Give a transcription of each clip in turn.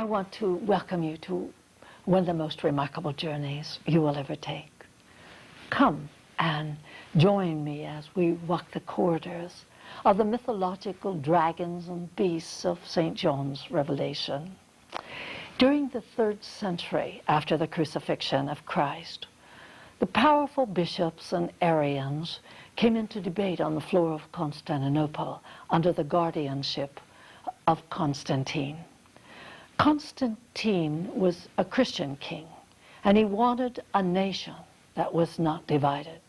want to welcome you to one of the most remarkable journeys you will ever take. Come and join me as we walk the corridors of the mythological dragons and beasts of St. John's Revelation. During the 3rd century after the crucifixion of Christ, the powerful bishops and Arians came into debate on the floor of Constantinople under the guardianship of Constantine. Constantine was a Christian king, and he wanted a nation that was not divided.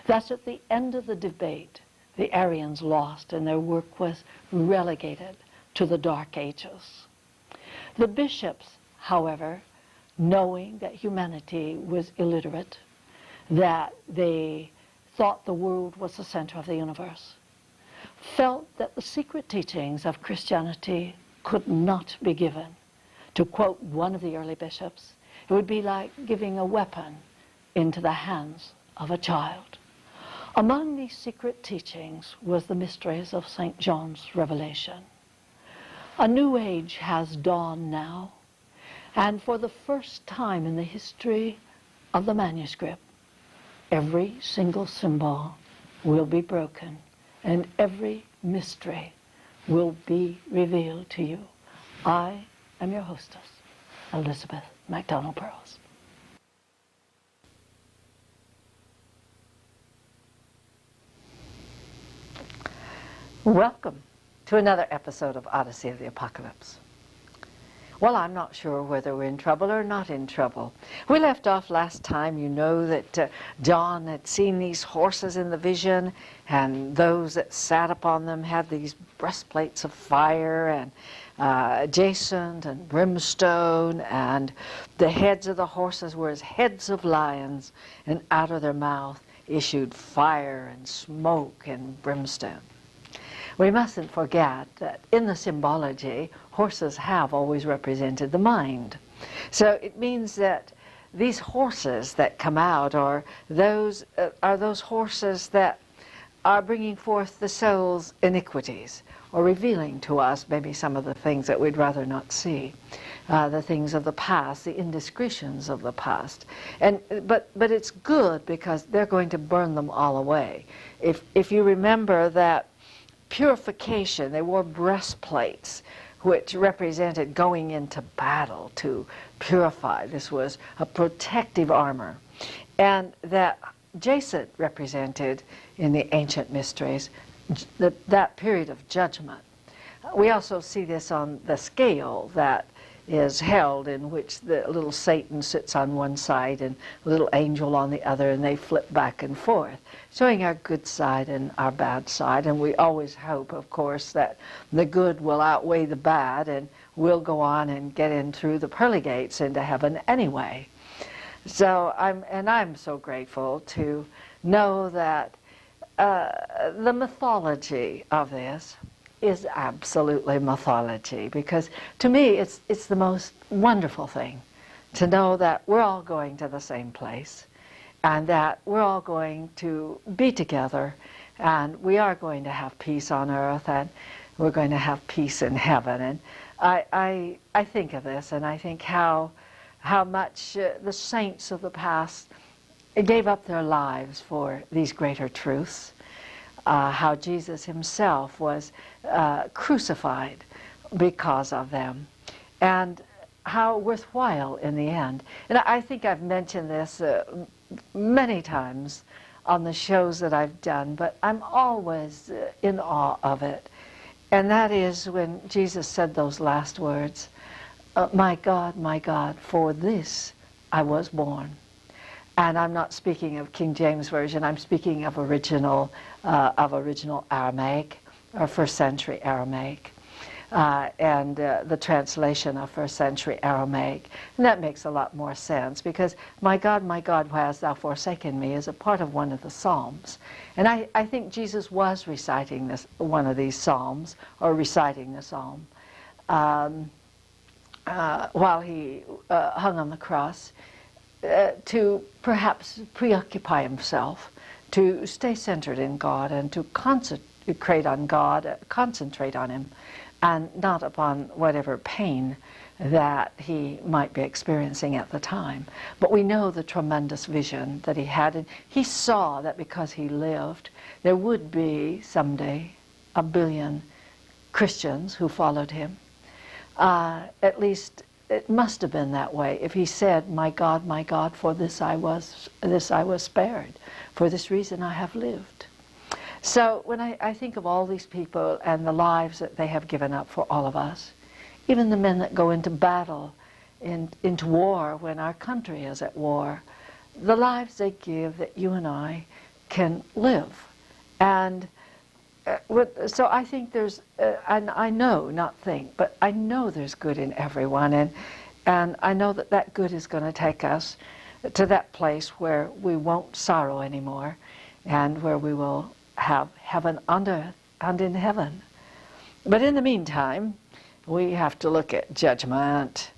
Thus, at the end of the debate, the Arians lost and their work was relegated to the Dark Ages. The bishops, however, knowing that humanity was illiterate, that they thought the world was the center of the universe, felt that the secret teachings of Christianity could not be given. To quote one of the early bishops, it would be like giving a weapon into the hands of a child. Among these secret teachings was the mysteries of St. John's Revelation. A new age has dawned now, and for the first time in the history of the manuscript, every single symbol will be broken and every mystery will be revealed to you. I am your hostess, Elizabeth MacDonald Burrows. Welcome to another episode of Odyssey of the Apocalypse. Well, I'm not sure whether we're in trouble or not in trouble. We left off last time, you know, that John had seen these horses in the vision, and those that sat upon them had these breastplates of fire and jacinth and brimstone, and the heads of the horses were as heads of lions, and out of their mouth issued fire and smoke and brimstone. We mustn't forget that in the symbology, horses have always represented the mind. So it means that these horses that come out are those horses that are bringing forth the soul's iniquities, or revealing to us maybe some of the things that we'd rather not see, the things of the past, the indiscretions of the past. But it's good because they're going to burn them all away. If you remember that purification, they wore breastplates which represented going into battle to purify. This was a protective armor. And that jacinth represented, in the ancient mysteries, that period of judgment. We also see this on the scale that is held, in which the little Satan sits on one side and a little angel on the other, and they flip back and forth, showing our good side and our bad side. And we always hope, of course, that the good will outweigh the bad, and we'll go on and get in through the pearly gates into heaven anyway. So I'm so grateful to know that the mythology of this is absolutely mythology, because to me it's the most wonderful thing to know that we're all going to the same place, and that we're all going to be together, and we are going to have peace on earth, and we're going to have peace in heaven. And I think of this, and I think how much the saints of the past gave up their lives for these greater truths. How Jesus himself was crucified because of them, and how worthwhile in the end. And I think I've mentioned this many times on the shows that I've done, but I'm always in awe of it. And that is when Jesus said those last words, my God, for this I was born." And I'm not speaking of King James Version, I'm speaking of original Aramaic, or 1st century Aramaic, and the translation of 1st century Aramaic. And that makes a lot more sense, because my God, why hast thou forsaken me, is a part of one of the Psalms. And I think Jesus was reciting one of these Psalms, or reciting the Psalm, while he hung on the cross, to perhaps preoccupy himself, to stay centered in God, and to concentrate on God, concentrate on Him, and not upon whatever pain that he might be experiencing at the time. But we know the tremendous vision that he had, and he saw that because he lived, there would be someday 1 billion Christians who followed him. At least it must have been that way if he said, my God, for this I was spared. For this reason I have lived." So when I think of all these people and the lives that they have given up for all of us, even the men that go into battle, into war when our country is at war, the lives they give that you and I can live. And so I think there's, and I know, not think, but I know there's good in everyone, and I know that that good is going to take us to that place where we won't sorrow anymore, and where we will have heaven on earth and in heaven. But in the meantime, we have to look at judgment,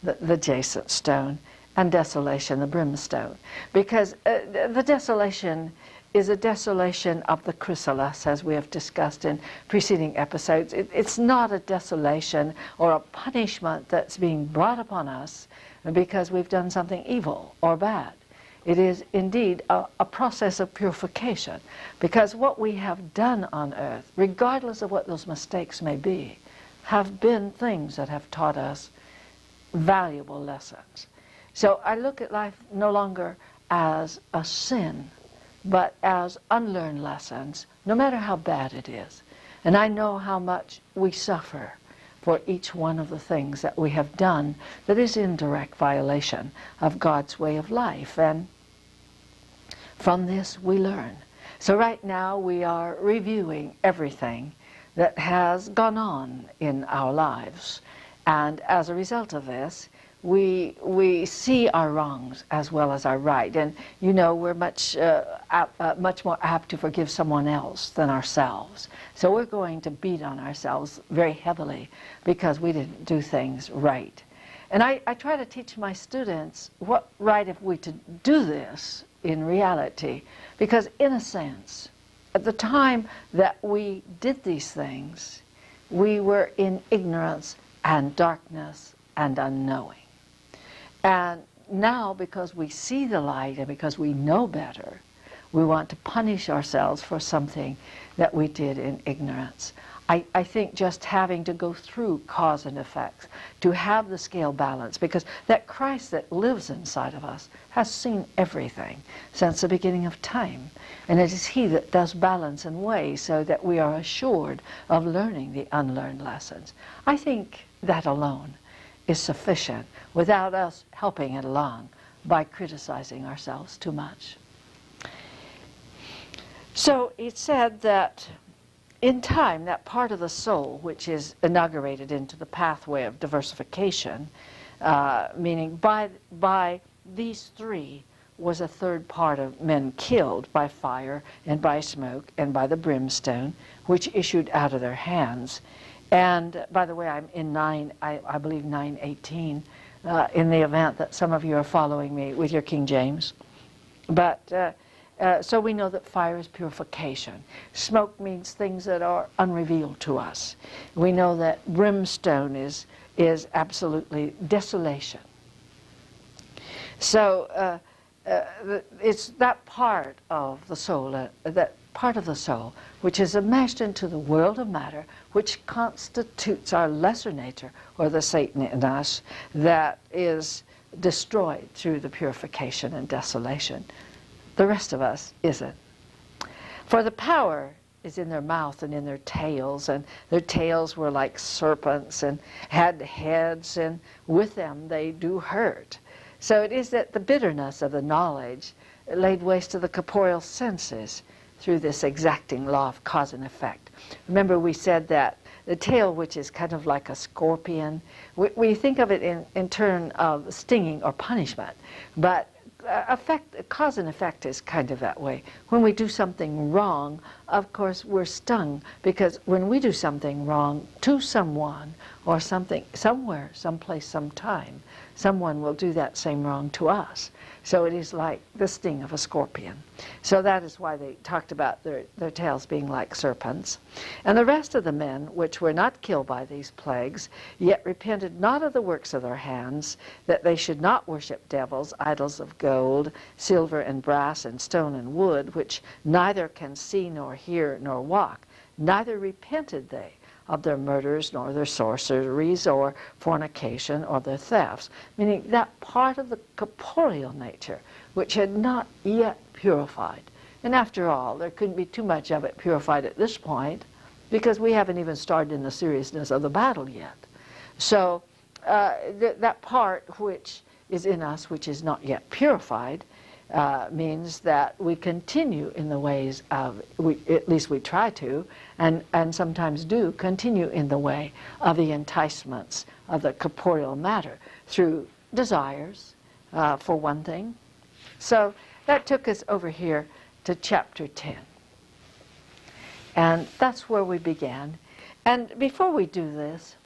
the jacinth stone, and desolation, the brimstone, because the desolation is a desolation of the chrysalis, as we have discussed in preceding episodes. It's not a desolation or a punishment that's being brought upon us because we've done something evil or bad. It is indeed a process of purification, because what we have done on earth, regardless of what those mistakes may be, have been things that have taught us valuable lessons. So I look at life no longer as a sin, but as unlearned lessons, no matter how bad it is. And I know how much we suffer for each one of the things that we have done that is in direct violation of God's way of life. And from this we learn. So right now we are reviewing everything that has gone on in our lives. And as a result of this, we see our wrongs as well as our right. And you know, we're much more apt to forgive someone else than ourselves. So we're going to beat on ourselves very heavily because we didn't do things right. And I try to teach my students what right have we to do this in reality, because in a sense, at the time that we did these things, we were in ignorance and darkness and unknowing. And now, because we see the light and because we know better, we want to punish ourselves for something that we did in ignorance. I think just having to go through cause and effects, to have the scale balance, because that Christ that lives inside of us has seen everything since the beginning of time. And it is He that does balance and weigh so that we are assured of learning the unlearned lessons. I think that alone is sufficient without us helping it along by criticizing ourselves too much. So it said that in time, that part of the soul which is inaugurated into the pathway of diversification, meaning by these three was a third part of men killed by fire and by smoke and by the brimstone which issued out of their hands. And by the way, I'm in I believe 9:18, in the event that some of you are following me with your King James. But so we know that fire is purification. Smoke means things that are unrevealed to us. We know that brimstone is absolutely desolation. So it's that part of the soul, that part of the soul which is enmeshed into the world of matter, which constitutes our lesser nature, or the Satan in us, that is destroyed through the purification and desolation. The rest of us isn't. For the power is in their mouth and in their tails, and their tails were like serpents and had heads, and with them they do hurt. So it is that the bitterness of the knowledge laid waste to the corporeal senses through this exacting law of cause and effect. Remember, we said that the tail, which is kind of like a scorpion, we think of it in terms of stinging or punishment, but cause and effect is kind of that way. When we do something wrong, of course, we're stung because when we do something wrong to someone or something, somewhere, someplace, sometime, someone will do that same wrong to us. So it is like the sting of a scorpion. So that is why they talked about their tails being like serpents. And the rest of the men, which were not killed by these plagues, yet repented not of the works of their hands, that they should not worship devils, idols of gold, silver and brass and stone and wood, which neither can see nor hear nor walk, neither repented they of their murders, nor their sorceries, or fornication, or their thefts. Meaning that part of the corporeal nature which had not yet purified. And after all, there couldn't be too much of it purified at this point, because we haven't even started in the seriousness of the battle yet. So that part which is in us, which is not yet purified, means that we continue in the ways of, at least we try to, and sometimes do continue in the way of the enticements of the corporeal matter through desires, for one thing. So that took us over here to chapter 10. And that's where we began. And before we do this,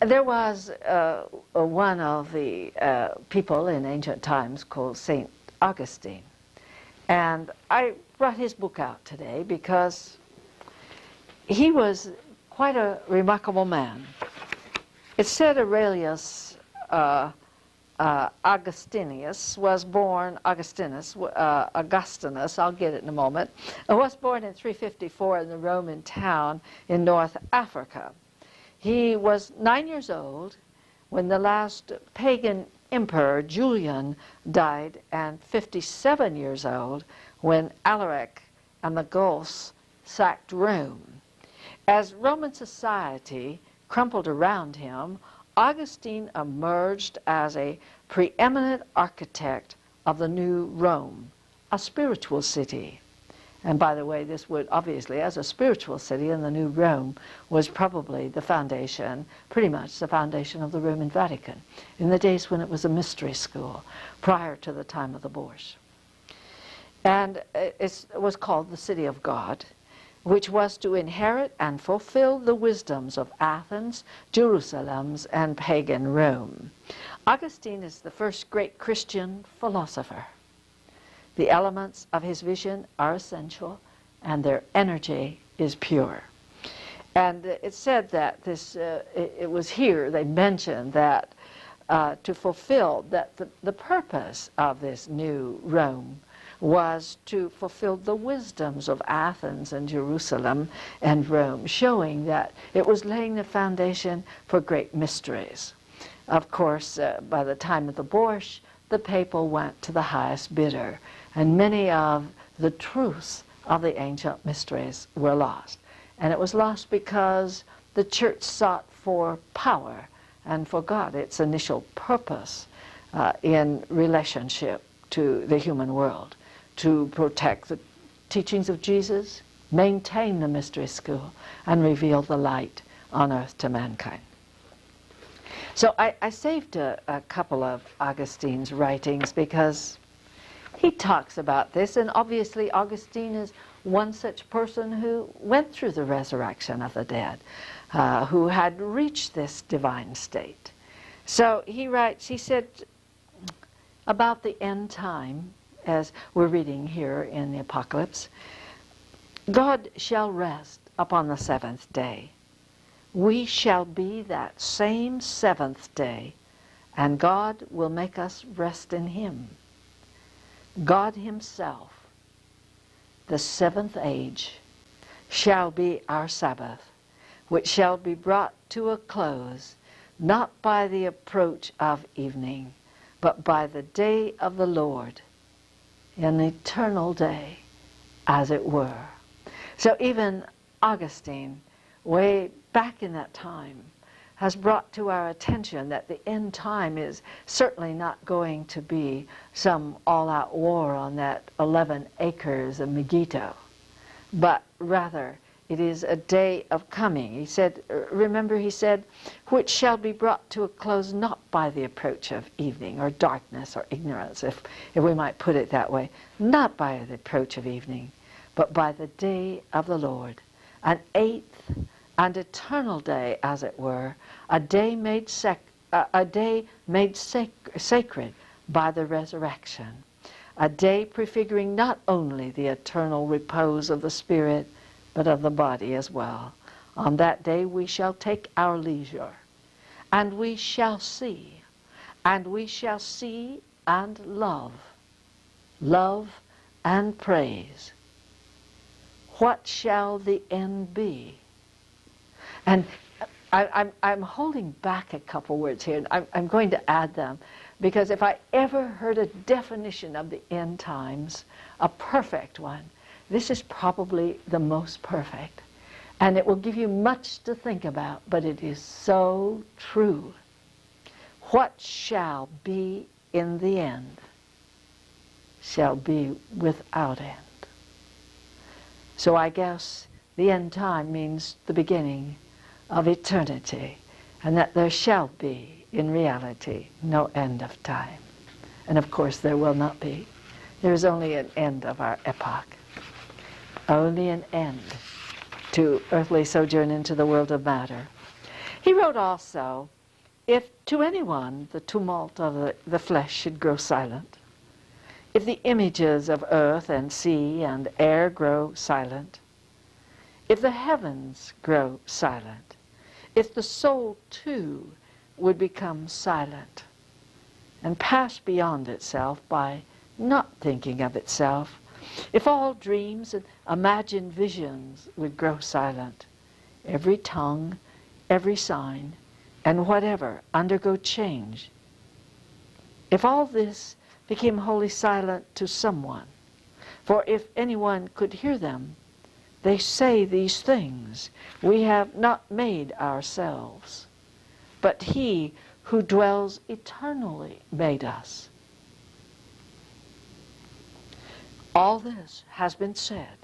there was one of the people in ancient times called St. Augustine. And I brought his book out today because he was quite a remarkable man. It said Aurelius Augustinus was born, Augustinus, I'll get it in a moment, was born in 354 in the Roman town in North Africa. He was 9 years old when the last pagan emperor, Julian, died, and 57 years old when Alaric and the Gauls sacked Rome. As Roman society crumpled around him, Augustine emerged as a preeminent architect of the new Rome, a spiritual city. And by the way, this would obviously, as a spiritual city, in the new Rome, was probably the foundation, pretty much the foundation of the Roman Vatican, in the days when it was a mystery school, prior to the time of the Boers. And it was called the City of God, which was to inherit and fulfill the wisdoms of Athens, Jerusalem, and pagan Rome. Augustine is the first great Christian philosopher. The elements of his vision are essential, and their energy is pure. And it said that this, it was here they mentioned that to fulfill, that the purpose of this new Rome was to fulfill the wisdoms of Athens and Jerusalem and Rome, showing that it was laying the foundation for great mysteries. Of course, by the time of the Boers, the people went to the highest bidder, and many of the truths of the ancient mysteries were lost. And it was lost because the church sought for power and forgot its initial purpose in relationship to the human world, to protect the teachings of Jesus, maintain the mystery school, and reveal the light on earth to mankind. So I saved a couple of Augustine's writings because he talks about this, and obviously Augustine is one such person who went through the resurrection of the dead, who had reached this divine state. So he writes, he said about the end time, as we're reading here in the Apocalypse, God shall rest upon the seventh day. We shall be that same seventh day, and God will make us rest in him. God himself, the seventh age, shall be our Sabbath, which shall be brought to a close, not by the approach of evening, but by the day of the Lord, an eternal day, as it were. So even Augustine, way back in that time, has brought to our attention that the end time is certainly not going to be some all-out war on that 11 acres of Megiddo, but rather it is a day of coming. He said, remember he said, which shall be brought to a close not by the approach of evening or darkness or ignorance, if we might put it that way, not by the approach of evening, but by the day of the Lord, an eighth and eternal day, as it were, a day made sacred by the resurrection, a day prefiguring not only the eternal repose of the spirit, but of the body as well. On that day we shall take our leisure, and we shall see, and love and praise. What shall the end be? And I'm holding back a couple words here, and I'm going to add them, because if I ever heard a definition of the end times, a perfect one, this is probably the most perfect. And it will give you much to think about, but it is so true. What shall be in the end shall be without end. So I guess the end time means the beginning of eternity, and that there shall be, in reality, no end of time. And of course there will not be. There is only an end of our epoch. Only an end to earthly sojourn into the world of matter. He wrote also, if to anyone the tumult of the flesh should grow silent, if the images of earth and sea and air grow silent, if the heavens grow silent, if the soul too would become silent and pass beyond itself by not thinking of itself, if all dreams and imagined visions would grow silent, every tongue, every sign, and whatever undergo change, if all this became wholly silent to someone, for if anyone could hear them, they say these things we have not made ourselves, but he who dwells eternally made us. All this has been said,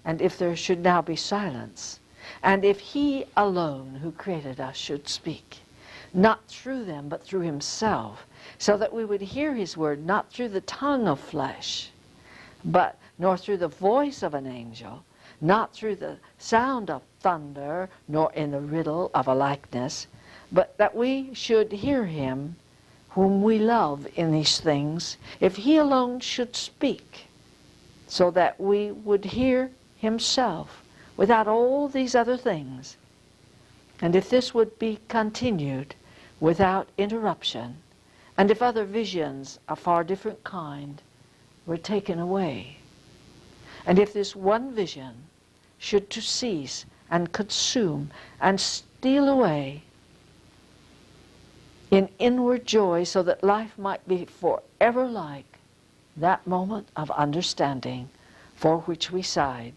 and if there should now be silence, and if he alone who created us should speak, not through them but through himself, so that we would hear his word not through the tongue of flesh, but nor through the voice of an angel, not through the sound of thunder, nor in the riddle of a likeness, but that we should hear him whom we love in these things, if he alone should speak, so that we would hear himself without all these other things. And if this would be continued without interruption, and if other visions of far different kind were taken away, and if this one vision should to cease and consume and steal away in inward joy, so that life might be forever like that moment of understanding for which we sighed,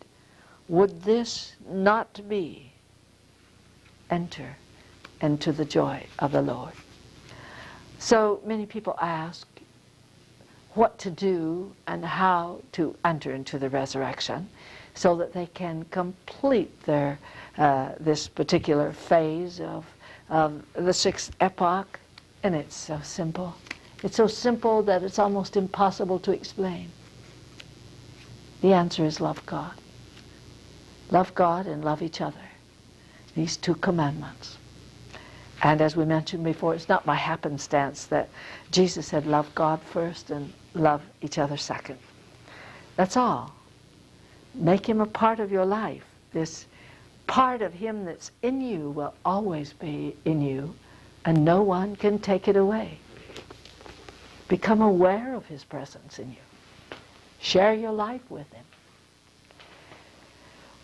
would this not be enter into the joy of the Lord? So many people ask what to do and how to enter into the resurrection so that they can complete their this particular phase of the sixth epoch. And it's so simple. It's so simple that it's almost impossible to explain. The answer is love God. Love God and love each other. These two commandments. And as we mentioned before, it's not by happenstance that Jesus said love God first and love each other second. That's all. Make him a part of your life. This part of him that's in you will always be in you, and no one can take it away. Become aware of his presence in you. Share your life with him.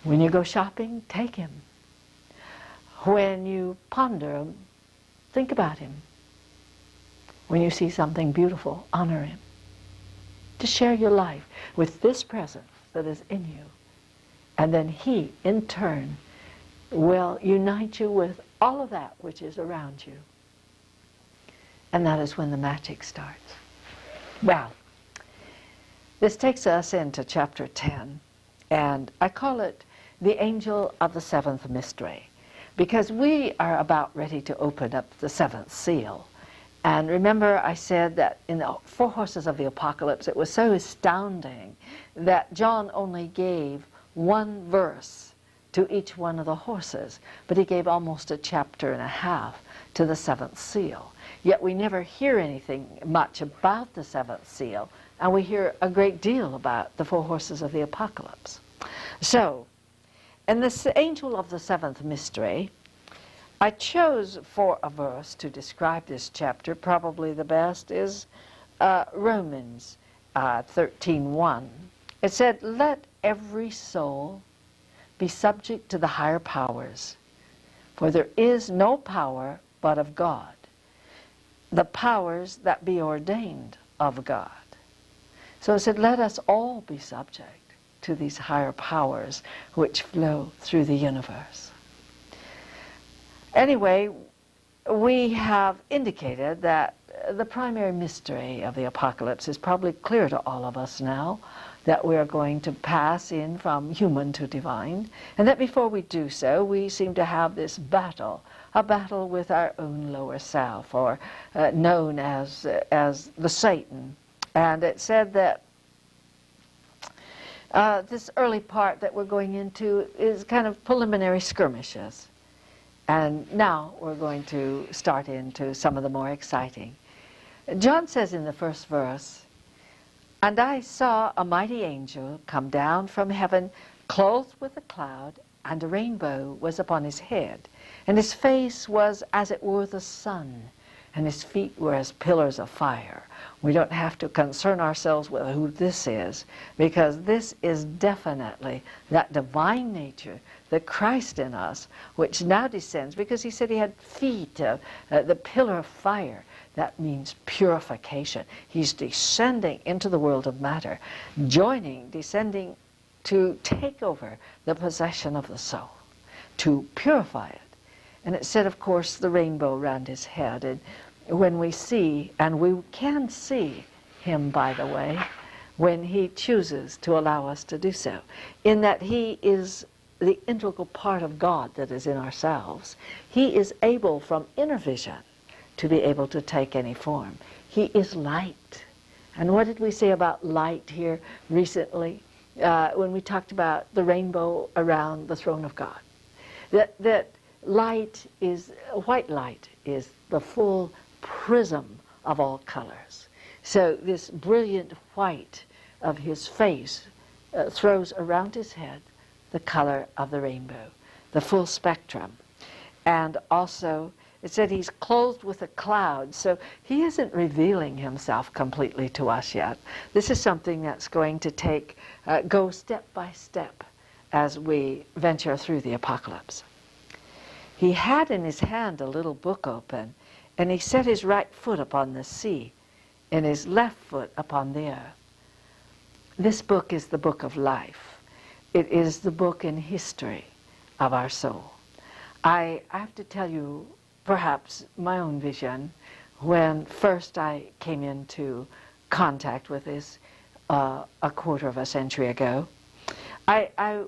When you go shopping, take him. When you ponder, think about him. When you see something beautiful, honor him. To share your life with this presence that is in you. And then he, in turn, will unite you with all of that which is around you. And that is when the magic starts. Well, this takes us into chapter 10, and I call it the Angel of the Seventh Mystery, because we are about ready to open up the seventh seal. And remember I said that in the Four Horses of the Apocalypse, it was so astounding that John only gave one verse to each one of the horses, but he gave almost a chapter and a half to the seventh seal. Yet we never hear anything much about the seventh seal, and we hear a great deal about the Four Horses of the Apocalypse. So, and this angel of the seventh mystery, I chose for a verse to describe this chapter. Probably the best is Romans 13:1. It said, "Let every soul be subject to the higher powers, for there is no power but of God, the powers that be ordained of God." So it said, let us all be subject to these higher powers which flow through the universe. Anyway, we have indicated that the primary mystery of the apocalypse is probably clear to all of us now, that we are going to pass in from human to divine, and that before we do so, we seem to have this battle, a battle with our own lower self, or known as the Satan. And it said that this early part that we're going into is kind of preliminary skirmishes. And now we're going to start into some of the more exciting. John says in the first verse, "And I saw a mighty angel come down from heaven, clothed with a cloud, and a rainbow was upon his head. And his face was as it were the sun, and his feet were as pillars of fire." We don't have to concern ourselves with who this is, because this is definitely that divine nature, the Christ in us, which now descends, because he said he had feet, the pillar of fire. That means purification. He's descending into the world of matter, descending to take over the possession of the soul, to purify it. And it said, of course, the rainbow around his head. And when we see, and we can see him, by the way, when he chooses to allow us to do so, in that he is the integral part of God that is in ourselves. He is able, from inner vision, to be able to take any form. He is light. And what did we say about light here recently when we talked about the rainbow around the throne of God? That light is, white light is the full prism of all colors. So this brilliant white of his face throws around his head the color of the rainbow, the full spectrum. And also, it said he's clothed with a cloud, so he isn't revealing himself completely to us yet. This is something that's going to go step by step as we venture through the apocalypse. He had in his hand a little book open, and he set his right foot upon the sea, and his left foot upon the earth. This book is the book of life. It is the book and history of our soul. I have to tell you, perhaps my own vision, when first I came into contact with this a quarter of a century ago. I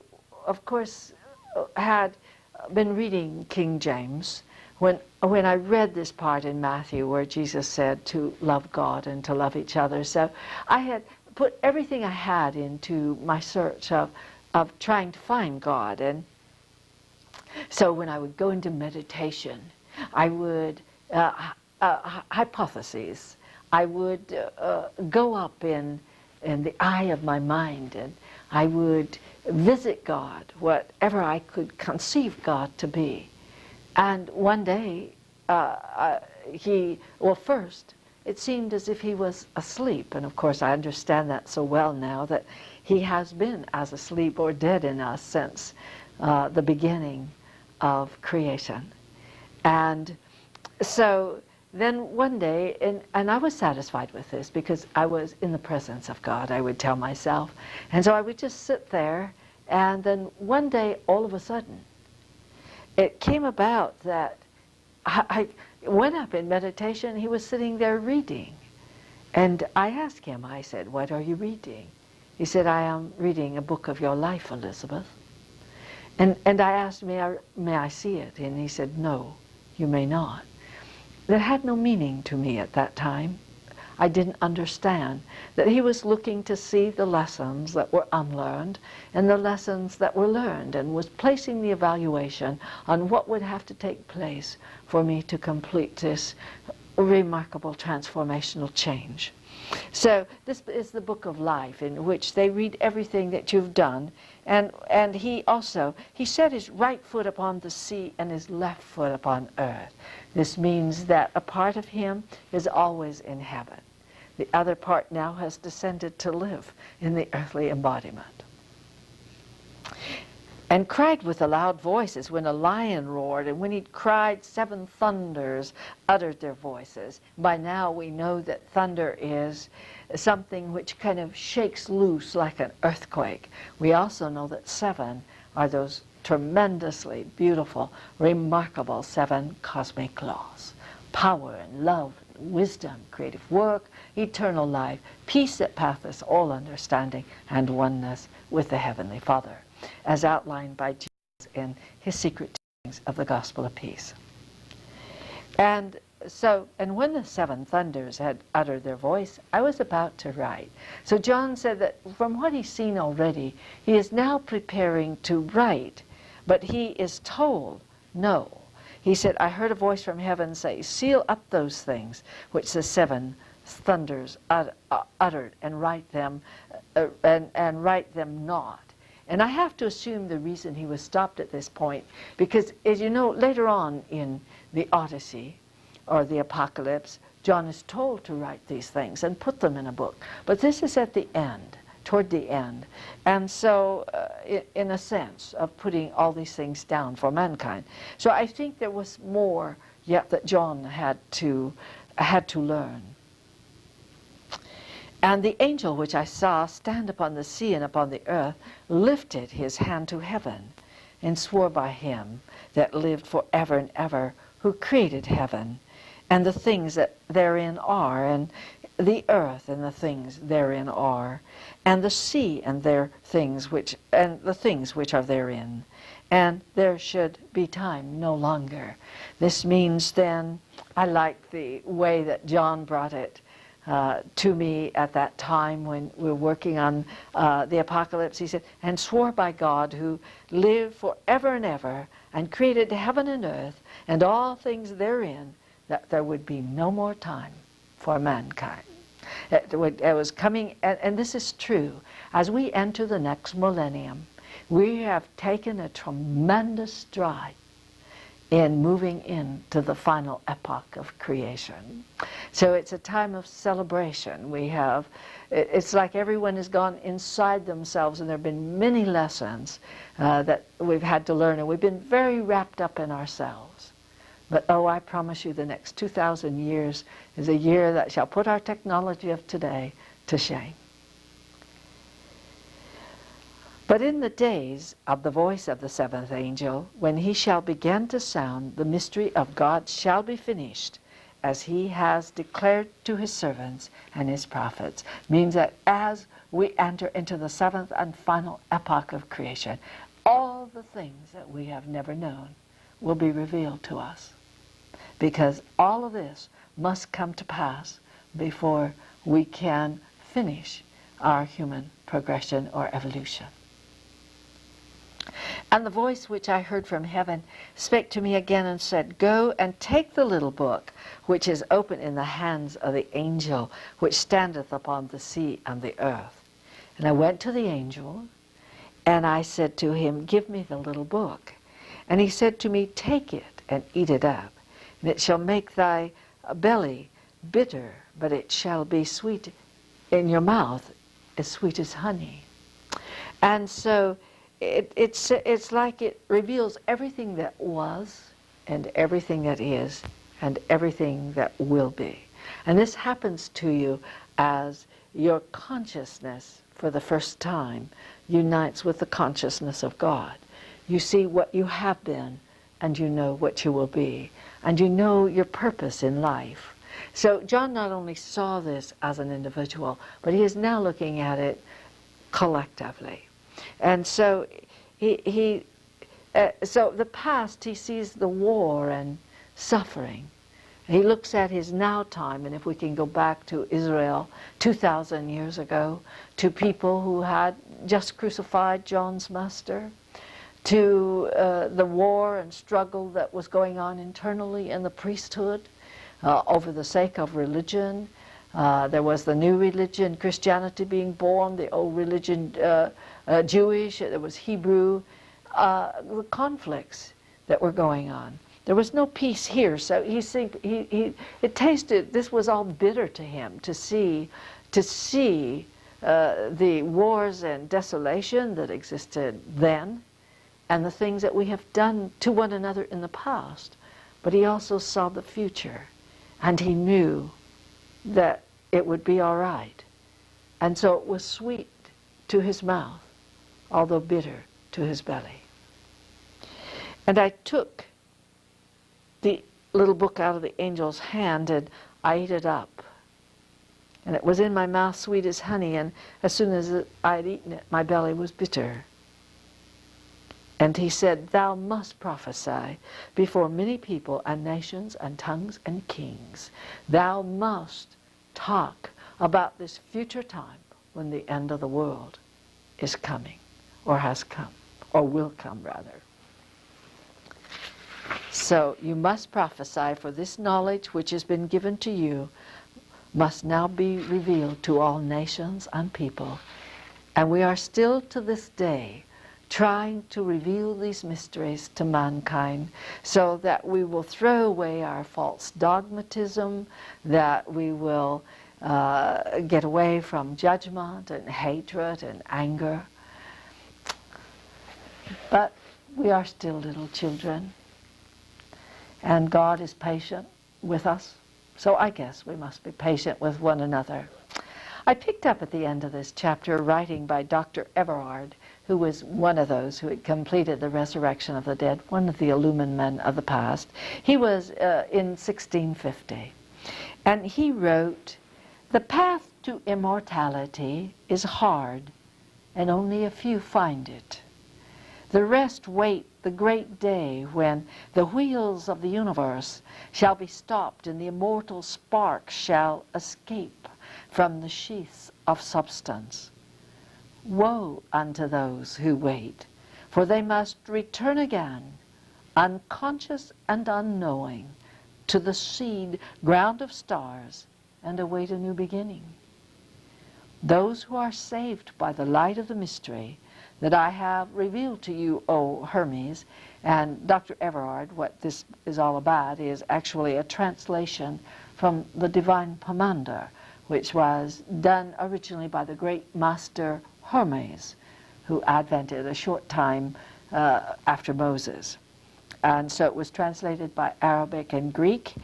of course, had been reading King James when I read this part in Matthew where Jesus said to love God and to love each other. So I had put everything I had into my search of trying to find God. And so when I would go into meditation, I would hypotheses. I would go up in the eye of my mind, and I would visit God, whatever I could conceive God to be. And one day, first, it seemed as if he was asleep. And of course, I understand that so well now, that he has been as asleep or dead in us since the beginning of creation. And so then one day, and I was satisfied with this because I was in the presence of God, I would tell myself. And so I would just sit there, and then one day, all of a sudden, it came about that I went up in meditation. He was sitting there reading. And I asked him, I said, "What are you reading?" He said, "I am reading a book of your life, Elizabeth." And I asked, may I see it? And he said, "No, you may not." that had no meaning to me at that time. I didn't understand that he was looking to see the lessons that were unlearned and the lessons that were learned, and was placing the evaluation on what would have to take place for me to complete this remarkable transformational change. So this is the book of life, in which they read everything that you've done. And he set his right foot upon the sea and his left foot upon earth. This means that a part of him is always in heaven. The other part now has descended to live in the earthly embodiment. And cried with a loud voice as when a lion roared, and when he cried, 7 thunders uttered their voices. By now we know that thunder is something which kind of shakes loose like an earthquake. We also know that 7 are those tremendously beautiful, remarkable 7 cosmic laws. Power and love, and wisdom, creative work, eternal life, peace that passeth all understanding, and oneness with the Heavenly Father, as outlined by Jesus in his secret teachings of the Gospel of Peace. And when the 7 thunders had uttered their voice, I was about to write. So John said that from what he's seen already, he is now preparing to write, but he is told, no. He said, I heard a voice from heaven say, seal up those things which the 7 thunders uttered, and write them not. And I have to assume the reason he was stopped at this point, because, as you know, later on in the Odyssey, or the Apocalypse, John is told to write these things and put them in a book. But this is at the end, toward the end. And so, in a sense, of putting all these things down for mankind. So I think there was more yet that John had to learn. And the angel which I saw stand upon the sea and upon the earth lifted his hand to heaven, and swore by him that lived for ever and ever, who created heaven, and the things that therein are, and the earth and the things therein are, and the sea and the things which are therein, and there should be time no longer. This means then, I like the way that John brought it to me at that time when we were working on the Apocalypse. He said, and swore by God, who lived forever and ever, and created heaven and earth, and all things therein, that there would be no more time for mankind. It was coming, and this is true. As we enter the next millennium, we have taken a tremendous stride in moving into the final epoch of creation. So it's a time of celebration. It's like everyone has gone inside themselves, and there have been many lessons that we've had to learn, and we've been very wrapped up in ourselves. But oh, I promise you, the next 2,000 years is a year that shall put our technology of today to shame. But in the days of the voice of the 7th angel, when he shall begin to sound, the mystery of God shall be finished, as he has declared to his servants and his prophets. Means that as we enter into the 7th and final epoch of creation, all the things that we have never known will be revealed to us. Because all of this must come to pass before we can finish our human progression or evolution. And the voice which I heard from heaven spake to me again and said, Go and take the little book which is open in the hands of the angel which standeth upon the sea and the earth. And I went to the angel, and I said to him, Give me the little book. And he said to me, Take it and eat it up, and it shall make thy belly bitter, but it shall be sweet in your mouth, as sweet as honey. And so it's like it reveals everything that was, and everything that is, and everything that will be. And this happens to you as your consciousness, for the first time, unites with the consciousness of God. You see what you have been, and you know what you will be, and you know your purpose in life. So John not only saw this as an individual, but he is now looking at it collectively. And so so the past, he sees the war and suffering, He looks at his now time, and if we can go back to Israel 2,000 years ago, to people who had just crucified John's master, to the war and struggle that was going on internally in the priesthood over the sake of religion. There was the new religion, Christianity, being born, the old religion, Jewish, there was Hebrew, the conflicts that were going on. There was no peace here, so it tasted, this was all bitter to him, to see the wars and desolation that existed then, and the things that we have done to one another in the past. But he also saw the future, and he knew that it would be all right. And so it was sweet to his mouth, although bitter to his belly. And I took the little book out of the angel's hand, and I ate it up. And it was in my mouth sweet as honey, and as soon as I had eaten it, my belly was bitter. And he said, thou must prophesy before many people and nations and tongues and kings. Thou must talk about this future time when the end of the world is coming, or has come, or will come rather. So you must prophesy, for this knowledge which has been given to you must now be revealed to all nations and people. And we are still to this day trying to reveal these mysteries to mankind, so that we will throw away our false dogmatism, that we will get away from judgment and hatred and anger. But we are still little children, and God is patient with us, so I guess we must be patient with one another. I picked up at the end of this chapter writing by Dr. Everard, who was one of those who had completed the resurrection of the dead, one of the illumined men of the past. He was in 1650. And he wrote, the path to immortality is hard, and only a few find it. The rest wait the great day when the wheels of the universe shall be stopped and the immortal spark shall escape from the sheaths of substance. Woe unto those who wait, for they must return again, unconscious and unknowing, to the seed ground of stars, and await a new beginning. Those who are saved by the light of the mystery that I have revealed to you, O Hermes, and Dr. Everard, what this is all about is actually a translation from the Divine Pomander, which was done originally by the great master Hermes, who advented a short time after Moses. And so it was translated by Arabic and Greek,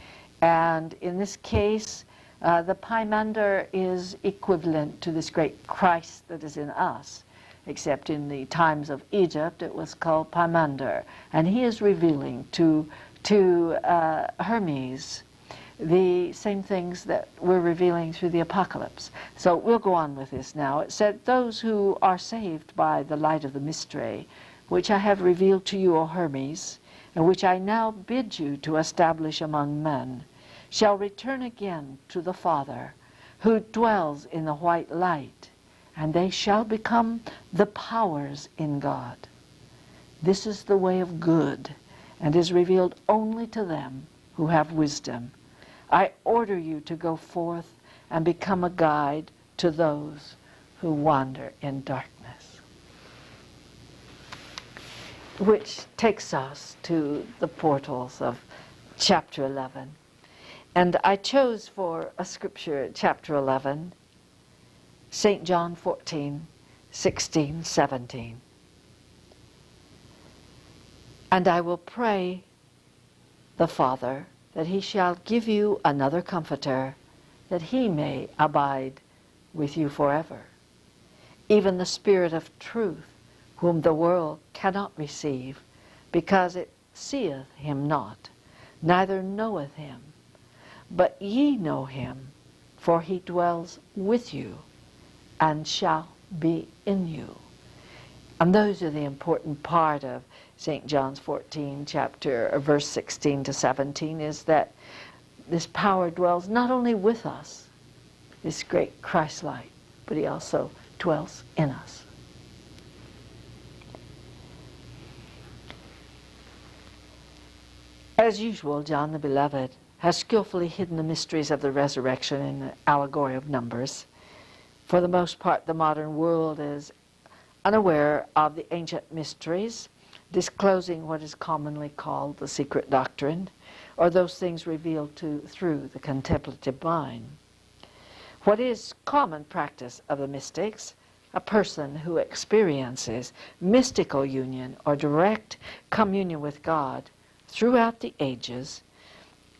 and in this case the Pomander is equivalent to this great Christ that is in us, except in the times of Egypt it was called Pomander, and he is revealing to Hermes the same things that we're revealing through the Apocalypse. So we'll go on with this now. It said, those who are saved by the light of the mystery, which I have revealed to you, O Hermes, and which I now bid you to establish among men, shall return again to the Father, who dwells in the white light, and they shall become the powers in God. This is the way of good, and is revealed only to them who have wisdom. I order you to go forth and become a guide to those who wander in darkness. Which takes us to the portals of chapter 11. And I chose for a scripture, chapter 11, St. John 14, 16, 17. And I will pray the Father that he shall give you another Comforter, that he may abide with you forever, even the Spirit of truth, whom the world cannot receive, because it seeth him not, neither knoweth him. But ye know him, for he dwells with you, and shall be in you. And those are the important part of St. John's 14 chapter, verse 16 to 17, is that this power dwells not only with us, this great Christ light, but he also dwells in us. As usual, John the Beloved has skillfully hidden the mysteries of the resurrection in the allegory of Numbers. For the most part, the modern world is unaware of the ancient mysteries, disclosing what is commonly called the secret doctrine, or those things revealed through the contemplative mind. What is common practice of the mystics? A person who experiences mystical union or direct communion with God throughout the ages,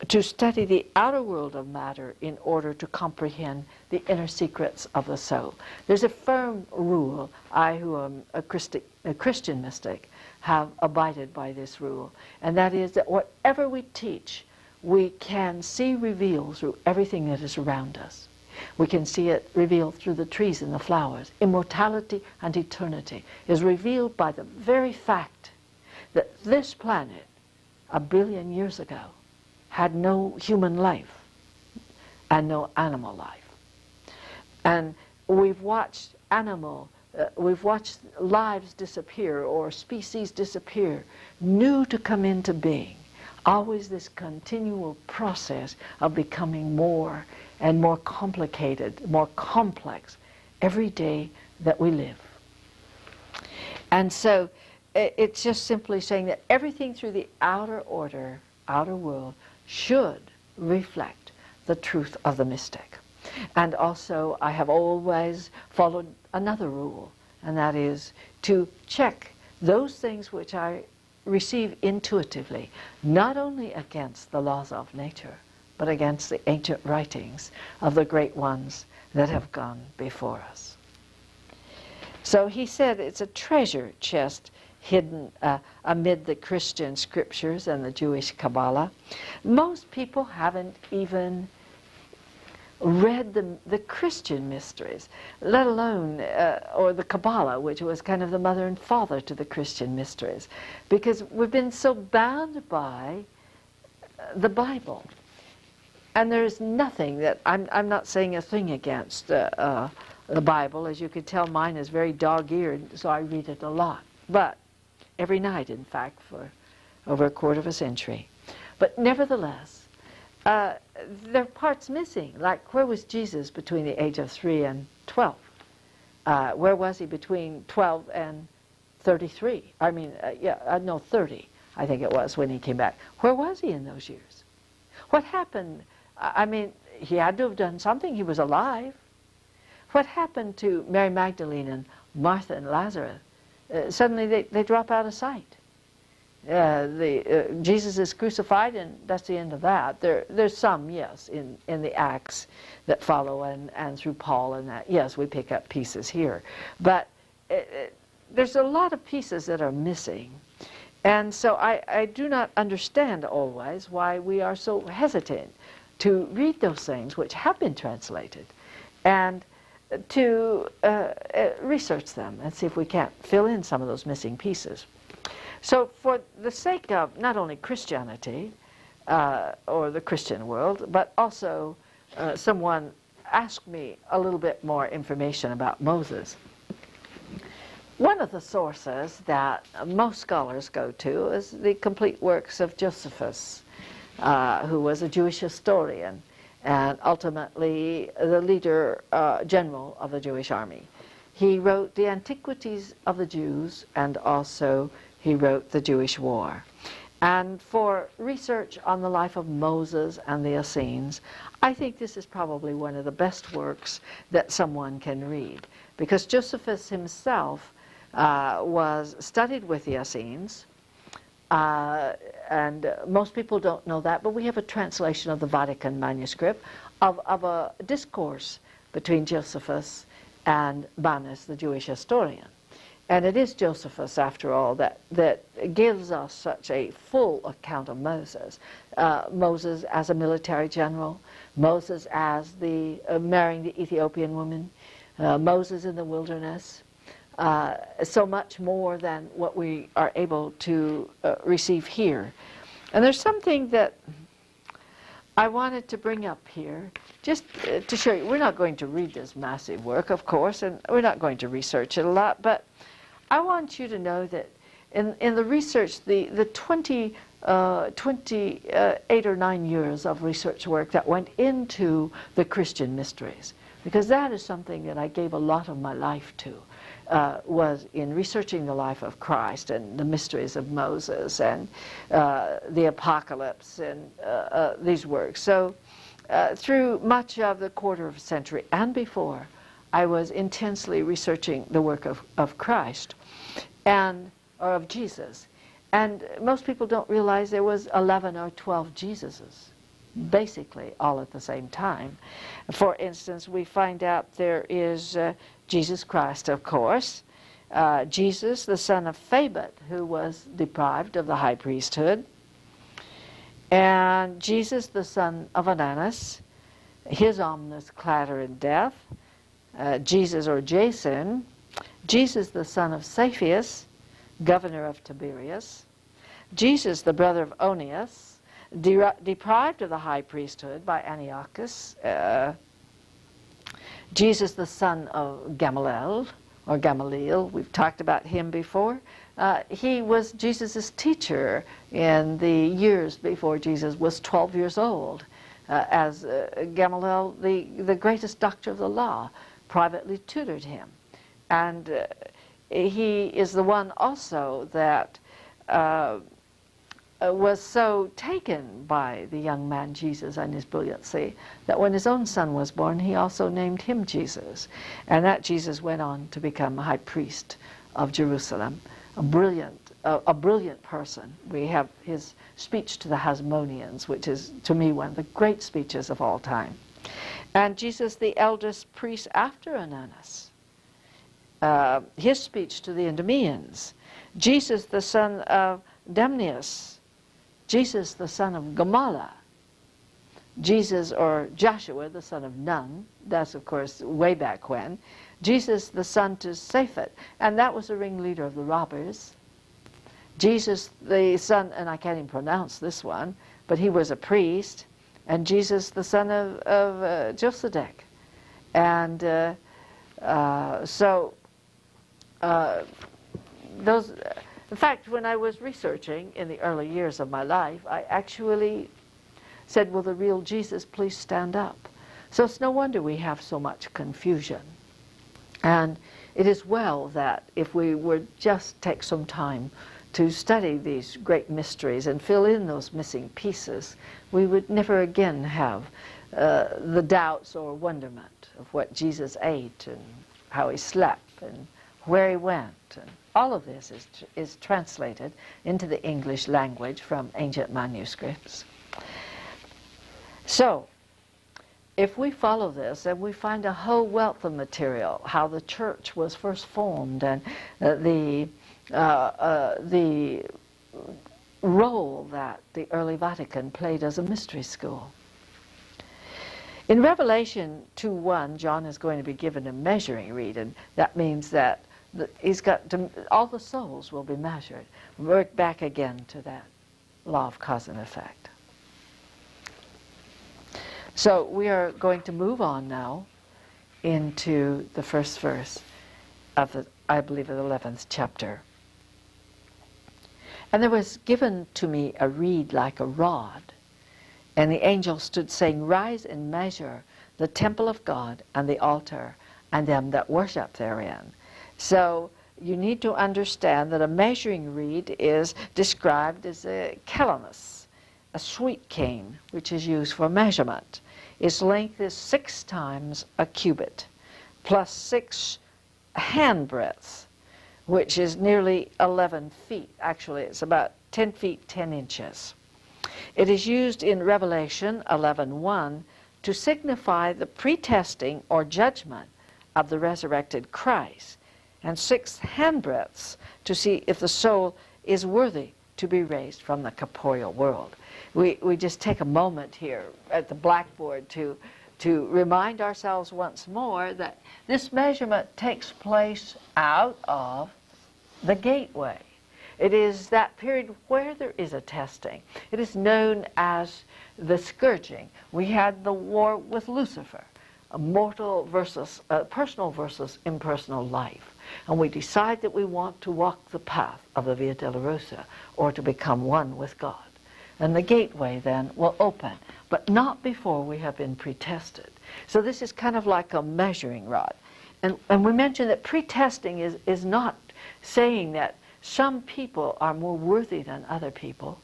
to study the outer world of matter in order to comprehend the inner secrets of the soul. There's a firm rule. I, who am a Christian mystic, have abided by this rule, and that is that whatever we teach, we can see revealed through everything that is around us. We can see it revealed through the trees and the flowers. Immortality and eternity is revealed by the very fact that this planet, 1 billion years ago, had no human life and no animal life. And we've watched lives disappear or species disappear, new to come into being. Always this continual process of becoming more and more complicated, more complex every day that we live. And so it's just simply saying that everything through the outer order, outer world, should reflect the truth of the mystic. And also, I have always followed another rule, and that is to check those things which I receive intuitively, not only against the laws of nature, but against the ancient writings of the great ones that have gone before us. So he said it's a treasure chest hidden amid the Christian scriptures and the Jewish Kabbalah. Most people haven't even read the Christian mysteries, let alone, or the Kabbalah, which was kind of the mother and father to the Christian mysteries, because we've been so bound by the Bible. And there's nothing that, I'm not saying a thing against the Bible. As you can tell, mine is very dog-eared, so I read it a lot. But every night, in fact, for over a quarter of a century. But nevertheless, there are parts missing, like where was Jesus between the age of 3 and 12? Where was he between 12 and 33? I mean, 30, I think it was, when he came back. Where was he in those years? What happened? I mean, he had to have done something. He was alive. What happened to Mary Magdalene and Martha and Lazarus? Suddenly they drop out of sight. Jesus is crucified, and that's the end of that. There's some, yes, in the Acts that follow, and through Paul and that. Yes, we pick up pieces here. But there's a lot of pieces that are missing. And so I do not understand always why we are so hesitant to read those things which have been translated, and to research them and see if we can't fill in some of those missing pieces. So for the sake of not only Christianity or the Christian world, but also someone asked me a little bit more information about Moses. One of the sources that most scholars go to is the complete works of Josephus, who was a Jewish historian and ultimately the leader general of the Jewish army. He wrote the Antiquities of the Jews, and also he wrote the Jewish War. And for research on the life of Moses and the Essenes, I think this is probably one of the best works that someone can read, because Josephus himself was studied with the Essenes, and most people don't know that, but we have a translation of the Vatican manuscript of a discourse between Josephus and Banas, the Jewish historian. And it is Josephus, after all, that gives us such a full account of Moses. Moses as a military general, Moses as the marrying the Ethiopian woman, Moses in the wilderness, so much more than what we are able to receive here. And there's something that I wanted to bring up here, just to show you, we're not going to read this massive work, of course, and we're not going to research it a lot, but I want you to know that in the research, the 28 or 9 years of research work that went into the Christian mysteries, because that is something that I gave a lot of my life to, was in researching the life of Christ and the mysteries of Moses and the Apocalypse and these works. So through much of the quarter of a century and before, I was intensely researching the work of Christ or of Jesus. And most people don't realize there was 11 or 12 Jesuses, basically all at the same time. For instance, we find out there is Jesus Christ, of course, Jesus, the son of Phabet, who was deprived of the high priesthood, and Jesus, the son of Ananus, his ominous clatter in death, Jesus or Jason, Jesus, the son of Saphias, governor of Tiberias, Jesus, the brother of Onias, deprived of the high priesthood by Antiochus, Jesus, the son of Gamaliel, or Gamaliel, we've talked about him before. He was Jesus' teacher in the years before Jesus was 12 years old, as Gamaliel, the greatest doctor of the law, privately tutored him. And he is the one also that was so taken by the young man Jesus and his brilliancy that when his own son was born, he also named him Jesus. And that Jesus went on to become high priest of Jerusalem, a brilliant person. We have his speech to the Hasmoneans, which is, to me, one of the great speeches of all time. And Jesus, the eldest priest after Ananus, his speech to the Idumeans. Jesus, the son of Demnius, Jesus, the son of Gamala, Jesus, or Joshua, the son of Nun, that's of course way back when, Jesus, the son to Saphat, and that was the ringleader of the robbers. Jesus, the son, and I can't even pronounce this one, but he was a priest, and Jesus, the son of Josedek. And those, in fact, when I was researching in the early years of my life, I actually said, will the real Jesus please stand up? So it's no wonder we have so much confusion. And it is well that if we would just take some time to study these great mysteries and fill in those missing pieces, we would never again have the doubts or wonderment of what Jesus ate and how he slept and where he went. And all of this is translated into the English language from ancient manuscripts. So, if we follow this, and we find a whole wealth of material, how the church was first formed, and the role that the early Vatican played as a mystery school. In Revelation 2:1, John is going to be given a measuring reed, and that means that he's got to, all the souls will be measured. Work back again to that law of cause and effect. So we are going to move on now into the first verse of the, I believe, of the 11th chapter. And there was given to me a reed like a rod, and the angel stood saying, rise and measure the temple of God and the altar and them that worship therein. So you need to understand that a measuring reed is described as a calamus, a sweet cane, which is used for measurement. Its length is 6 times a cubit, plus 6 handbreadths, which is nearly 11 feet. Actually, it's about 10 feet, 10 inches. It is used in Revelation 11:1 to signify the pretesting or judgment of the resurrected Christ, and 6 handbreadths to see if the soul is worthy to be raised from the corporeal world. We just take a moment here at the blackboard to remind ourselves once more that this measurement takes place out of the gateway. It is that period where there is a testing. It is known as the scourging. We had the war with Lucifer, a mortal versus personal versus impersonal life. And we decide that we want to walk the path of the Via Dolorosa, or to become one with God. And the gateway then will open, but not before we have been pre-tested. So this is kind of like a measuring rod. And we mentioned that pre-testing is not saying that some people are more worthy than other people.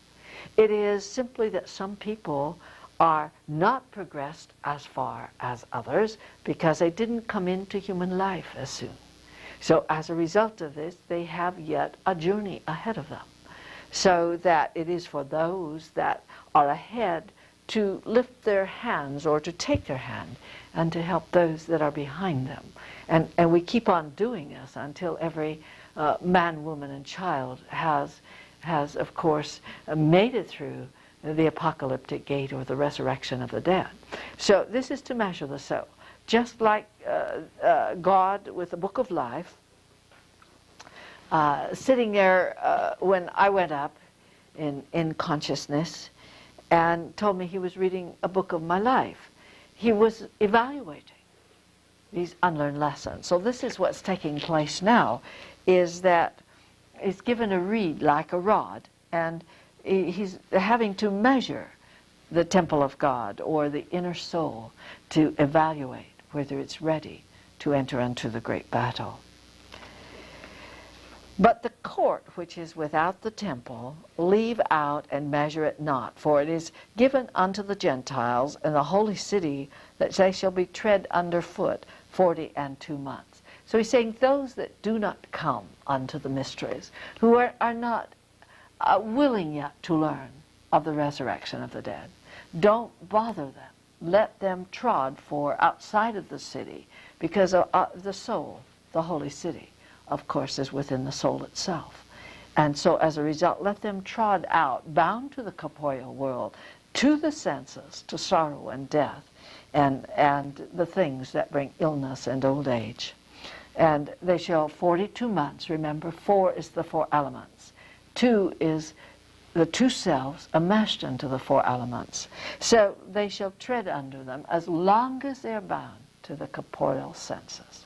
It is simply that some people are not progressed as far as others because they didn't come into human life as soon. So as a result of this, they have yet a journey ahead of them. So that it is for those that are ahead to lift their hands or to take their hand and to help those that are behind them. And we keep on doing this until every man, woman, and child has of course, made it through the apocalyptic gate or the resurrection of the dead. So this is to measure the soul. Just like God with the book of life, sitting there when I went up in consciousness and told me he was reading a book of my life. He was evaluating these unlearned lessons. So this is what's taking place now, is that he's given a reed like a rod, and he's having to measure the temple of God or the inner soul to evaluate whether it's ready to enter into the great battle. But the court which is without the temple, leave out and measure it not, for it is given unto the Gentiles in the holy city that they shall be tread under foot 42 months. So he's saying those that do not come unto the mysteries, who are not willing yet to learn of the resurrection of the dead, don't bother them. Let them trod for outside of the city, because the soul, the holy city, of course, is within the soul itself. And so as a result, let them trod out, bound to the corporeal world, to the senses, to sorrow and death, and the things that bring illness and old age. And they shall 42 months, remember, 4 is the 4 elements. 2 is the 2 selves enmeshed into the 4 elements. So they shall tread under them as long as they are bound to the corporeal senses.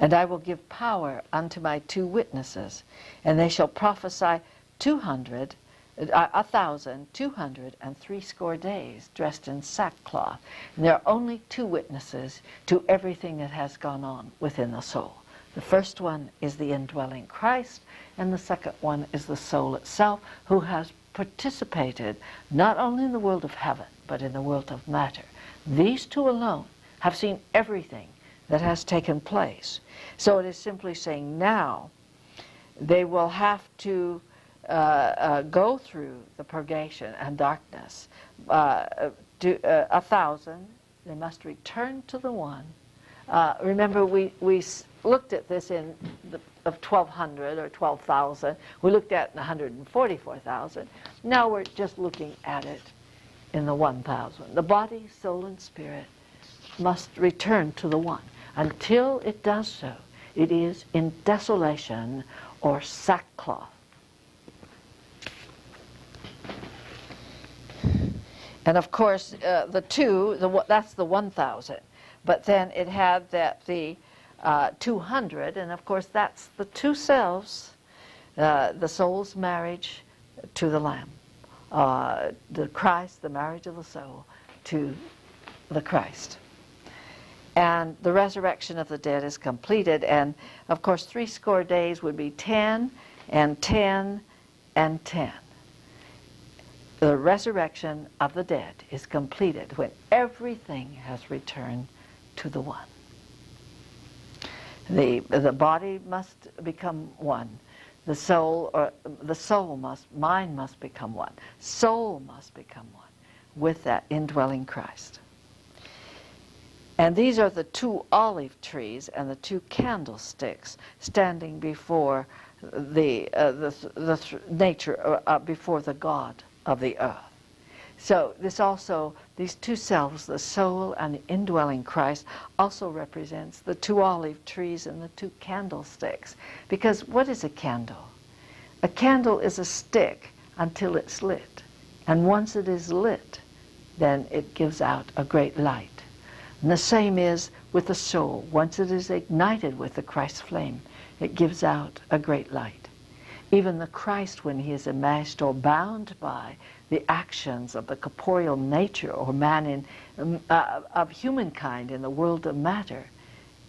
And I will give power unto my 2 witnesses, and they shall prophesy 1,260 days, dressed in sackcloth. And there are only 2 witnesses to everything that has gone on within the soul. The first one is the indwelling Christ, and the second one is the soul itself, who has participated not only in the world of heaven, but in the world of matter. These 2 alone have seen everything that has taken place. So it is simply saying now they will have to go through the purgation and darkness. 1,000, they must return to the one. Remember, we looked at this in of 1,200 or 12,000. We looked at 144,000. Now we're just looking at it in the 1,000. The body, soul, and spirit must return to the one. Until it does so, it is in desolation or sackcloth. And of course, the 2, that's the 1,000. But then it had that the 200, and of course that's the 2 selves, the soul's marriage to the Lamb. The Christ, the marriage of the soul to the Christ. And the resurrection of the dead is completed, and of course 80 days would be 10 and 10 and 10. The resurrection of the dead is completed when everything has returned to the one. The body must become one. The soul mind must become one. Soul must become one with that indwelling Christ. And these are the 2 olive trees and the 2 candlesticks standing before the nature, before the God of the earth. So these two selves, the soul and the indwelling Christ, also represents the two olive trees and the two candlesticks. Because what is a candle? A candle is a stick until it's lit. And once it is lit, then it gives out a great light. And the same is with the soul. Once it is ignited with the Christ flame, it gives out a great light. Even the Christ, when he is enmeshed or bound by the actions of the corporeal nature or man of humankind in the world of matter,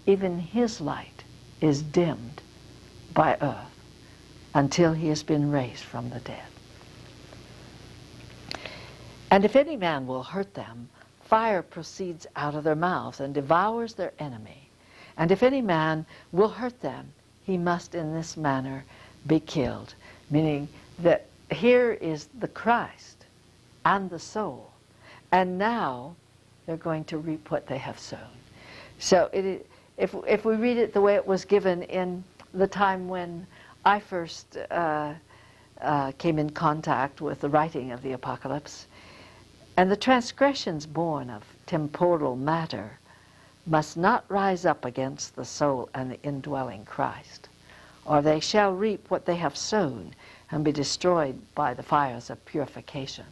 even his light is dimmed by earth until he has been raised from the dead. And if any man will hurt them, fire proceeds out of their mouth and devours their enemy. And if any man will hurt them, he must in this manner be killed. Meaning that here is the Christ and the soul, and now they're going to reap what they have sown. So if we read it the way it was given in the time when I first came in contact with the writing of the Apocalypse, and the transgressions born of temporal matter must not rise up against the soul and the indwelling Christ, or they shall reap what they have sown and be destroyed by the fires of purification.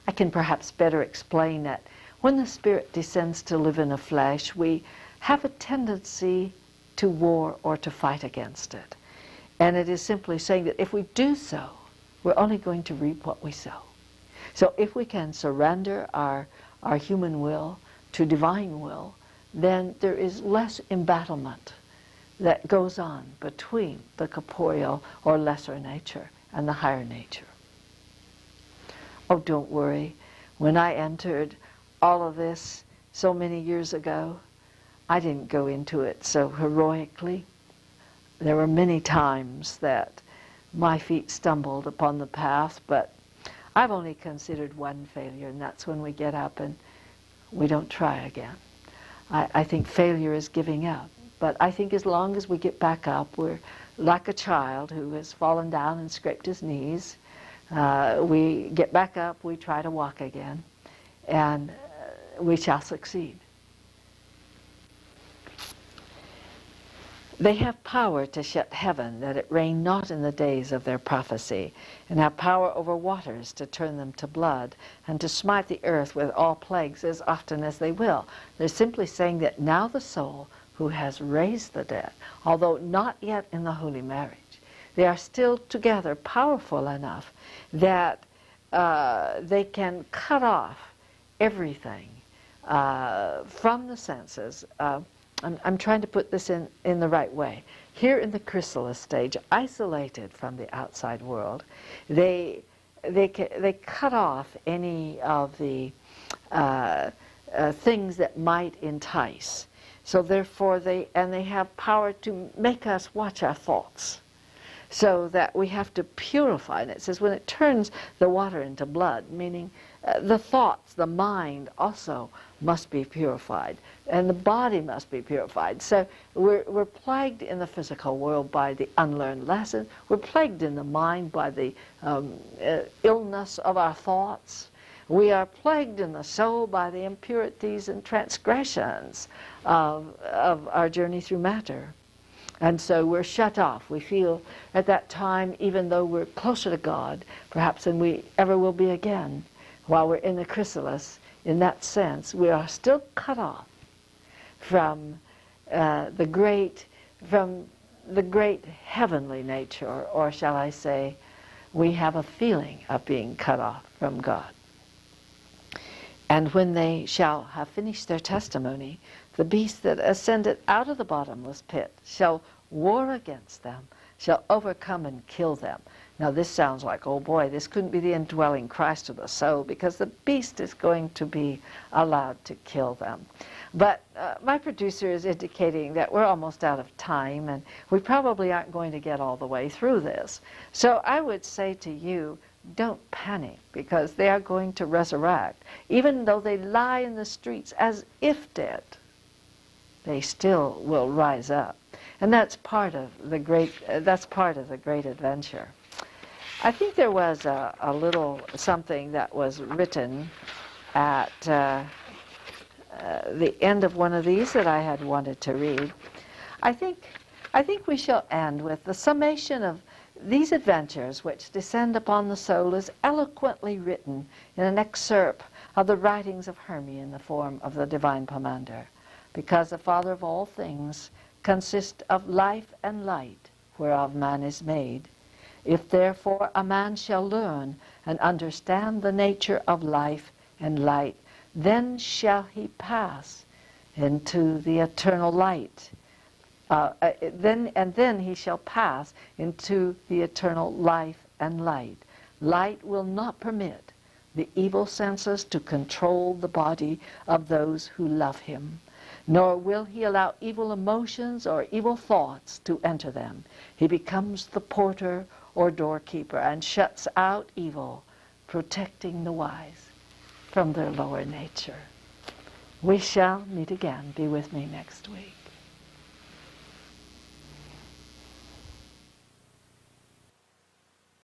I can perhaps better explain that when the Spirit descends to live in the flesh, we have a tendency to war or to fight against it. And it is simply saying that if we do so, we're only going to reap what we sow. So if we can surrender our human will to divine will, then there is less embattlement that goes on between the corporeal or lesser nature and the higher nature. Oh, don't worry. When I entered all of this so many years ago, I didn't go into it so heroically. There were many times that my feet stumbled upon the path, but I've only considered one failure, and that's when we get up and we don't try again. I think failure is giving up. But I think as long as we get back up, we're like a child who has fallen down and scraped his knees. We get back up, we try to walk again, and we shall succeed. They have power to shut heaven, that it rain not in the days of their prophecy, and have power over waters to turn them to blood, and to smite the earth with all plagues as often as they will. They're simply saying that now the soul who has raised the dead, although not yet in the holy marriage, they are still together powerful enough that they can cut off everything from the senses. I'm trying to put this in the right way. Here in the chrysalis stage, isolated from the outside world, they cut off any of the things that might entice. So therefore they have power to make us watch our thoughts, so that we have to purify. And it says when it turns the water into blood, meaning the thoughts, the mind also must be purified, and the body must be purified. So we're plagued in the physical world by the unlearned lesson. We're plagued in the mind by the illness of our thoughts. We are plagued in the soul by the impurities and transgressions of our journey through matter. And so we're shut off. We feel at that time, even though we're closer to God, perhaps than we ever will be again, while we're in the chrysalis, in that sense, we are still cut off from the great heavenly nature, or shall I say, we have a feeling of being cut off from God. And when they shall have finished their testimony, the beast that ascended out of the bottomless pit shall war against them, shall overcome and kill them. Now this sounds like, oh boy, this couldn't be the indwelling Christ of the soul, because the beast is going to be allowed to kill them. But my producer is indicating that we're almost out of time, and we probably aren't going to get all the way through this. So I would say to you, don't panic, because they are going to resurrect. Even though they lie in the streets as if dead, they still will rise up. And that's part of the great adventure. I think there was a little something that was written at the end of one of these that I had wanted to read. I think we shall end with the summation of these adventures which descend upon the soul is eloquently written in an excerpt of the writings of Hermes in the form of the Divine Pomander. Because the Father of all things consists of life and light, whereof man is made. If therefore a man shall learn and understand the nature of life and light, then shall he pass into the eternal light. Then he shall pass into the eternal life and light. Light will not permit the evil senses to control the body of those who love him, nor will he allow evil emotions or evil thoughts to enter them. He becomes the porter or doorkeeper and shuts out evil, protecting the wise from their lower nature. We shall meet again. Be with me next week.